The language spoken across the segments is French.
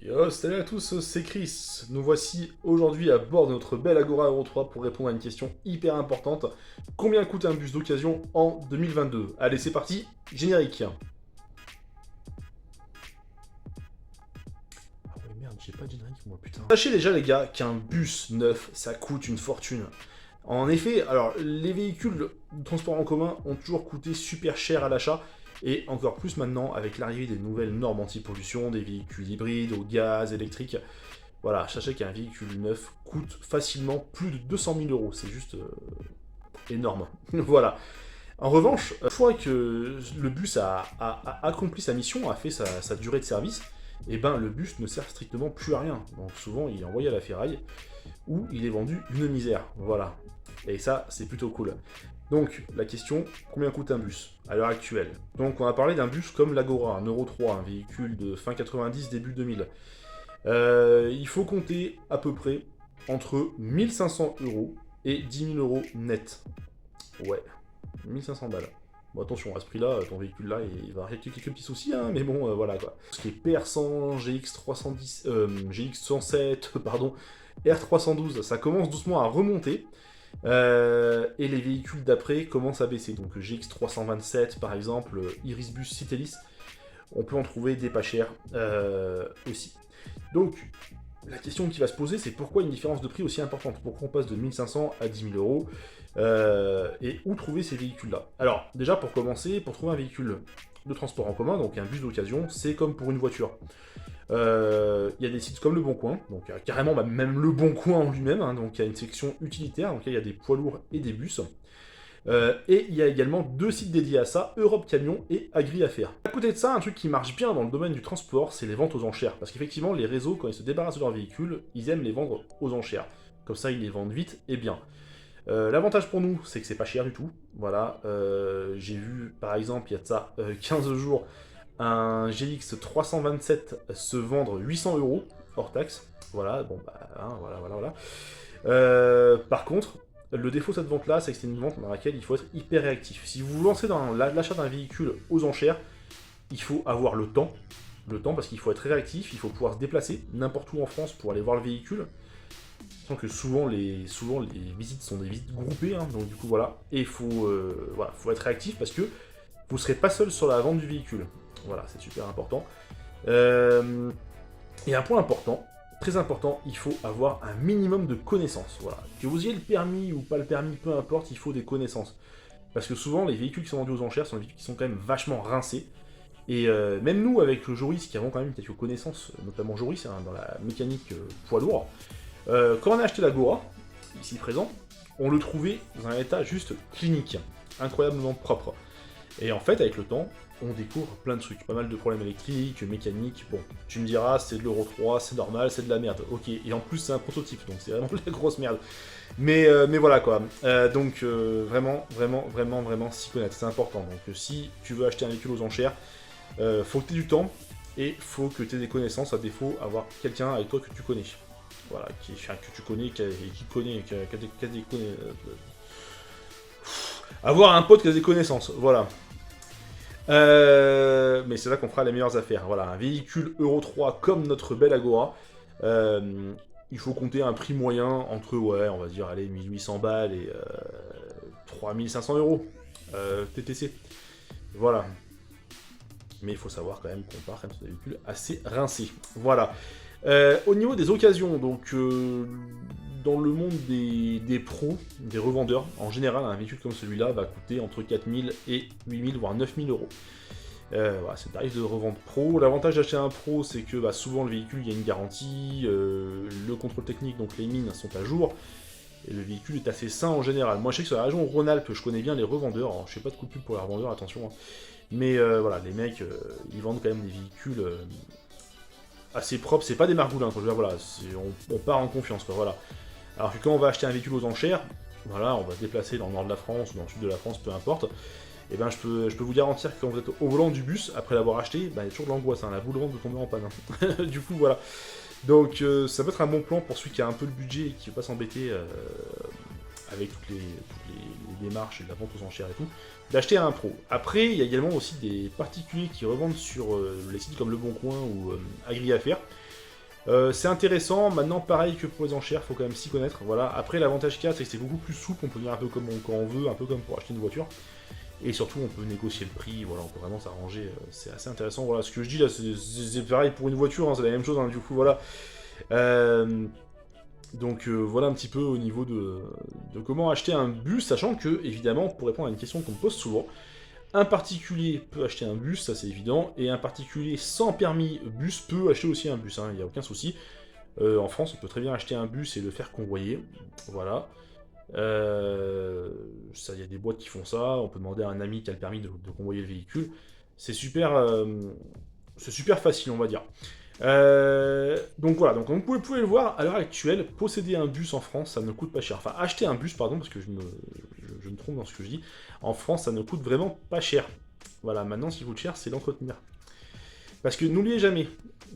Yo, salut à tous, c'est Chris. Nous voici aujourd'hui à bord de notre belle Agora Euro 3 pour répondre à une question hyper importante. Combien coûte un bus d'occasion en 2022? Allez, c'est parti, générique. Ah ouais, merde, j'ai pas de générique moi, putain. Sachez déjà les gars qu'un bus neuf, ça coûte une fortune. En effet, alors les véhicules de transport en commun ont toujours coûté super cher à l'achat, et encore plus maintenant avec l'arrivée des nouvelles normes anti-pollution, des véhicules hybrides au gaz, électrique. Voilà, sachez qu'un véhicule neuf coûte facilement plus de 200 000 euros, c'est juste énorme. Voilà. En revanche, une fois que le bus a accompli sa mission, a fait sa durée de service, et ben le bus ne sert strictement plus à rien. Donc souvent il est envoyé à la ferraille, ou il est vendu une misère. Voilà. Et ça, c'est plutôt cool. Donc, la question, combien coûte un bus à l'heure actuelle? Donc, on a parlé d'un bus comme l'Agora, un Euro 3, un véhicule de fin 90, début 2000. Il faut compter à peu près entre 1500 euros et 10 000 euros net. Ouais, 1500 balles. Bon, attention, à ce prix-là, ton véhicule là, il va avoir quelques petits soucis, hein, mais bon, voilà quoi. Ce qui est PR100, GX310, GX107, pardon, R312, ça commence doucement à remonter. Et les véhicules d'après commencent à baisser. Donc GX327 par exemple, Irisbus Citelis, on peut en trouver des pas chers aussi. Donc la question qui va se poser, c'est pourquoi une différence de prix aussi importante? Pourquoi on passe de 1500 à 10 000 euros? Et où trouver ces véhicules-là? Alors déjà pour commencer, pour trouver un véhicule de transport en commun, donc un bus d'occasion, c'est comme pour une voiture. Il y a des sites comme Le Bon Coin, donc carrément même Le Bon Coin en lui-même, hein, donc il y a une section utilitaire, donc il y a des poids lourds et des bus. Et il y a également deux sites dédiés à ça, Europe Camion et Agri Affaires. À côté de ça, un truc qui marche bien dans le domaine du transport, c'est les ventes aux enchères. Parce qu'effectivement, les réseaux, quand ils se débarrassent de leurs véhicules, ils aiment les vendre aux enchères. Comme ça, ils les vendent vite et bien. L'avantage pour nous, c'est que c'est pas cher du tout. Voilà, j'ai vu par exemple, il y a de ça 15 jours, un GX 327 se vendre 800 euros hors taxe. Voilà, bon bah, hein, voilà. Par contre, le défaut de cette vente-là, c'est que c'est une vente dans laquelle il faut être hyper réactif. Si vous vous lancez dans l'achat d'un véhicule aux enchères, il faut avoir le temps. Le temps parce qu'il faut être très réactif, il faut pouvoir se déplacer n'importe où en France pour aller voir le véhicule. Sachant que souvent les visites sont des visites groupées, hein, donc du coup voilà. Et il faut être réactif parce que vous ne serez pas seul sur la vente du véhicule. Voilà, c'est super important. Et un point important, très important, il faut avoir un minimum de connaissances. Voilà. Que vous ayez le permis ou pas le permis, peu importe, il faut des connaissances. Parce que souvent, les véhicules qui sont vendus aux enchères sont des véhicules qui sont quand même vachement rincés. Et même nous, avec le Joris, qui avons quand même quelques connaissances, notamment Joris, hein, dans la mécanique poids lourd, quand on a acheté l'Agora, ici présent, on le trouvait dans un état juste clinique, incroyablement propre. Et en fait, avec le temps, on découvre plein de trucs, pas mal de problèmes électriques, mécaniques. Bon, tu me diras, c'est de l'Euro 3, c'est normal, c'est de la merde. Ok, et en plus, c'est un prototype, donc c'est vraiment de la grosse merde. Mais voilà quoi. Donc, vraiment s'y connaître, c'est important. Donc, si tu veux acheter un véhicule aux enchères, faut que tu aies du temps et faut que tu aies des connaissances, à défaut, avoir quelqu'un avec toi que tu connais. Voilà, que tu connais, qui connaît, qui a des connaissances. Avoir un pote qui a des connaissances, voilà. Mais c'est là qu'on fera les meilleures affaires. Voilà, un véhicule Euro 3 comme notre belle Agora. Il faut compter un prix moyen entre, ouais, on va dire, allez, 1800 balles et 3500 euros TTC. Voilà. Mais il faut savoir quand même qu'on part quand même sur des véhicules assez rincés. Voilà. Au niveau des occasions, donc dans le monde des pros, des revendeurs, en général, un véhicule comme celui-là va coûter entre 4000 et 8000, voire 9000 euros. Voilà, c'est le tarif de revente pro. L'avantage d'acheter un pro, c'est que souvent le véhicule, il y a une garantie, le contrôle technique, donc les mines sont à jour, et le véhicule est assez sain en général. Moi, je sais que sur la région Rhône-Alpes, je connais bien les revendeurs. Alors, je fais pas de coup de pub pour les revendeurs, attention. Hein. Mais voilà, les mecs, ils vendent quand même des véhicules assez propres. C'est pas des margoulins, quoi. Je veux dire, voilà, on part en confiance, quoi. Voilà. Alors que quand on va acheter un véhicule aux enchères, voilà, on va se déplacer dans le nord de la France ou dans le sud de la France, peu importe. Et ben je peux vous garantir que quand vous êtes au volant du bus, après l'avoir acheté, il y a toujours de l'angoisse, hein, la boule au ventre de tomber en panne. Hein. Du coup, voilà. Donc ça peut être un bon plan pour celui qui a un peu de budget et qui ne veut pas s'embêter avec toutes les démarches et la vente aux enchères et tout, d'acheter un pro. Après, il y a également aussi des particuliers qui revendent sur les sites comme Le Bon Coin ou Agri Affaires, C'est intéressant, maintenant pareil que pour les enchères, faut quand même s'y connaître, voilà. Après l'avantage qu'il y a, c'est que c'est beaucoup plus souple, on peut venir un peu comme quand on veut, un peu comme pour acheter une voiture. Et surtout on peut négocier le prix, voilà, on peut vraiment s'arranger, c'est assez intéressant, voilà. Ce que je dis là, c'est pareil pour une voiture, hein, c'est la même chose, hein, du coup, voilà. Donc voilà un petit peu au niveau de comment acheter un bus, sachant que, évidemment, pour répondre à une question qu'on me pose souvent, un particulier peut acheter un bus, ça c'est évident, et un particulier sans permis bus peut acheter aussi un bus, il n'y a aucun souci. En France, on peut très bien acheter un bus et le faire convoyer, voilà. Ça, il y a des boîtes qui font ça, on peut demander à un ami qui a le permis de convoyer le véhicule. C'est super facile, on va dire. Donc voilà, donc comme vous pouvez le voir, à l'heure actuelle, posséder un bus en France, ça ne coûte pas cher. Enfin, acheter un bus, pardon, parce que je me trompe dans ce que je dis. En France, ça ne coûte vraiment pas cher. Voilà, maintenant, ce qui coûte cher, c'est l'entretenir. Parce que n'oubliez jamais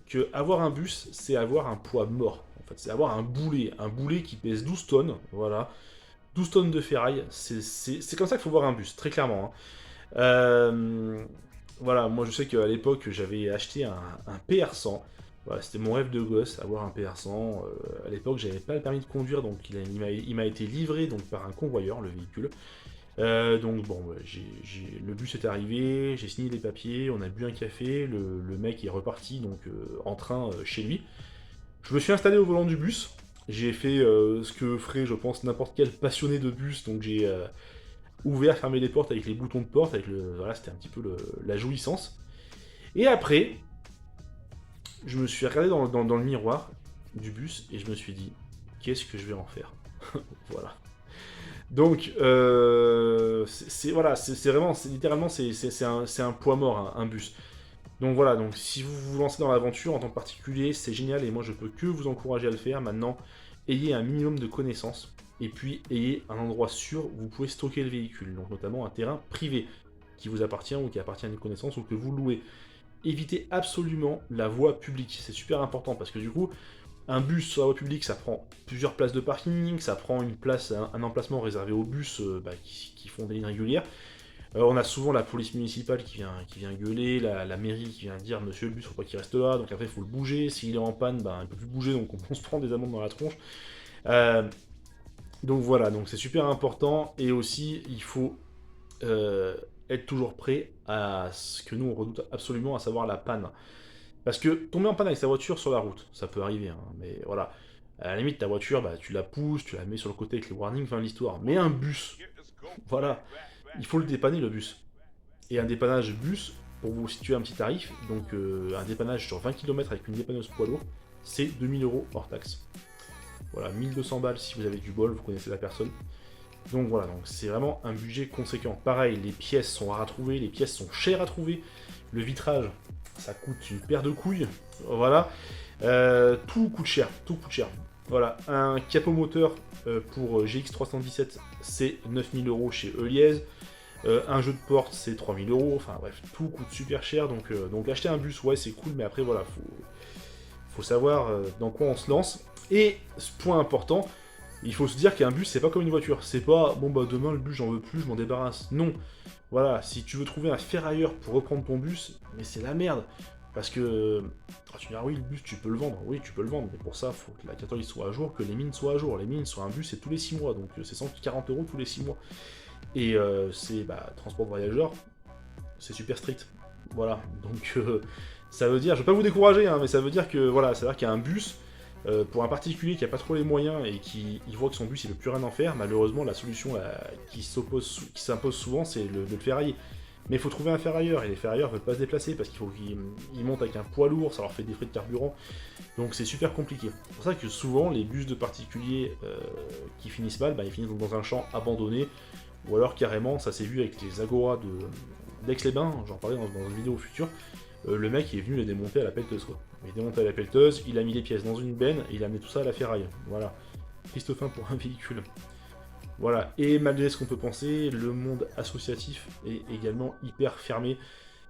que avoir un bus, c'est avoir un poids mort. En fait, c'est avoir un boulet qui pèse 12 tonnes, voilà. 12 tonnes de ferraille, c'est comme ça qu'il faut voir un bus, très clairement. Hein. Voilà, moi je sais qu'à l'époque, j'avais acheté un PR100. Voilà, c'était mon rêve de gosse, avoir un PR100. À l'époque, j'avais pas le permis de conduire, donc il m'a été livré donc, par un convoyeur, le véhicule. Donc bon, le bus est arrivé, j'ai signé les papiers, on a bu un café, le mec est reparti donc en train chez lui. Je me suis installé au volant du bus, j'ai fait ce que ferait je pense n'importe quel passionné de bus, donc j'ai ouvert, fermé les portes avec les boutons de porte, voilà, c'était un petit peu la jouissance. Et après, je me suis regardé dans le miroir du bus et je me suis dit, qu'est-ce que je vais en faire? Voilà. Donc, littéralement, c'est un poids mort, un bus. Donc voilà, donc si vous vous lancez dans l'aventure en tant que particulier, c'est génial et moi je peux que vous encourager à le faire. Maintenant, ayez un minimum de connaissances et puis ayez un endroit sûr où vous pouvez stocker le véhicule, donc notamment un terrain privé qui vous appartient ou qui appartient à une connaissance ou que vous louez. Évitez absolument la voie publique, c'est super important parce que du coup, un bus sur la voie publique, ça prend plusieurs places de parking, ça prend une place, un emplacement réservé aux bus qui font des lignes régulières. On a souvent la police municipale qui vient gueuler, la mairie qui vient dire monsieur le bus faut pas qu'il reste là, donc après il faut le bouger, s'il est en panne, il peut plus bouger, donc on se prend des amendes dans la tronche. Donc voilà, donc c'est super important, et aussi il faut être toujours prêt à ce que nous on redoute absolument, à savoir la panne. Parce que tomber en panne avec sa voiture sur la route, ça peut arriver, hein, mais voilà. À la limite, ta voiture, tu la pousses, tu la mets sur le côté avec les warnings, fin de l'histoire. Mais un bus, voilà, il faut le dépanner le bus. Et un dépannage bus, pour vous situer un petit tarif, donc un dépannage sur 20 km avec une dépanneuse poids lourd, c'est 2000 € hors taxe. Voilà, 1200 balles si vous avez du bol, vous connaissez la personne. Donc voilà, donc c'est vraiment un budget conséquent. Pareil, les pièces sont rares à trouver, les pièces sont chères à trouver. Le vitrage, ça coûte une paire de couilles. Voilà. Tout coûte cher, tout coûte cher. Voilà, un capot moteur pour GX317, c'est 9000 € chez Eliez. Un jeu de porte, c'est 3000 €. Enfin bref, tout coûte super cher. Donc acheter un bus, ouais, c'est cool, mais après, voilà, faut savoir dans quoi on se lance. Et ce point important, il faut se dire qu'un bus, c'est pas comme une voiture. C'est pas, bon bah demain le bus, j'en veux plus, je m'en débarrasse. Non. Voilà, si tu veux trouver un ferrailleur pour reprendre ton bus, mais c'est la merde. Parce que, tu me diras, oui, le bus, tu peux le vendre. Oui, tu peux le vendre, mais pour ça, il faut que la cartouche soit à jour, que les mines soient à jour. Les mines sur un bus, c'est tous les 6 mois, donc c'est 140 € tous les 6 mois. Et c'est, transport de voyageurs, c'est super strict. Voilà, donc ça veut dire, je vais pas vous décourager, hein, mais ça veut dire que, voilà, ça veut dire qu'il y a un bus, pour un particulier qui a pas trop les moyens et qui voit que son bus il veut plus rien en faire, malheureusement la solution qui s'impose souvent c'est de le ferrailler. Mais il faut trouver un ferrailleur, et les ferrailleurs veulent pas se déplacer parce qu'il faut qu'ils montent avec un poids lourd, ça leur fait des frais de carburant, donc c'est super compliqué. C'est pour ça que souvent les bus de particuliers qui finissent mal, ils finissent dans un champ abandonné, ou alors carrément, ça s'est vu avec les Agora d'Aix-les-Bains, j'en parlais dans une vidéo future, le mec est venu les démonter à la pelleteuse quoi. Il a démonté à la pelleteuse, il a mis les pièces dans une benne, et il a amené tout ça à la ferraille. Voilà. Triste fin pour un véhicule. Voilà. Et malgré ce qu'on peut penser, le monde associatif est également hyper fermé.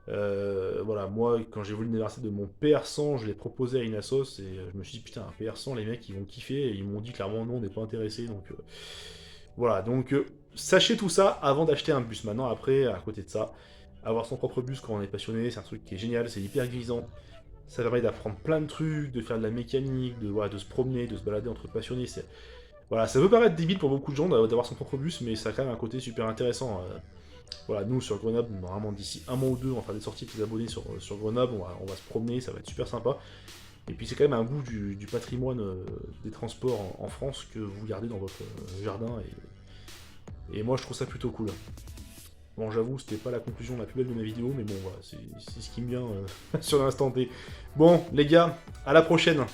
Voilà, moi, quand j'ai voulu le débarrasser de mon PR100, je l'ai proposé à une assos, et je me suis dit, putain, un PR100, les mecs, ils vont kiffer, et ils m'ont dit clairement, non, on n'est pas intéressé, donc... voilà, donc, sachez tout ça avant d'acheter un bus. Maintenant, après, à côté de ça, avoir son propre bus quand on est passionné, c'est un truc qui est génial, c'est hyper grisant. Ça permet d'apprendre plein de trucs, de faire de la mécanique, voilà, de se promener, de se balader entre passionnés. Voilà, ça peut paraître débile pour beaucoup de gens d'avoir son propre bus, mais ça a quand même un côté super intéressant. Voilà, nous sur Grenoble, normalement d'ici un mois ou deux, on va faire des sorties de les abonnés sur Grenoble, on va se promener, ça va être super sympa. Et puis c'est quand même un goût du patrimoine des transports en France que vous gardez dans votre jardin, et moi je trouve ça plutôt cool. Bon, j'avoue, c'était pas la conclusion la plus belle de ma vidéo, mais bon, voilà, c'est ce qui me vient sur l'instant T. Bon, les gars, à la prochaine.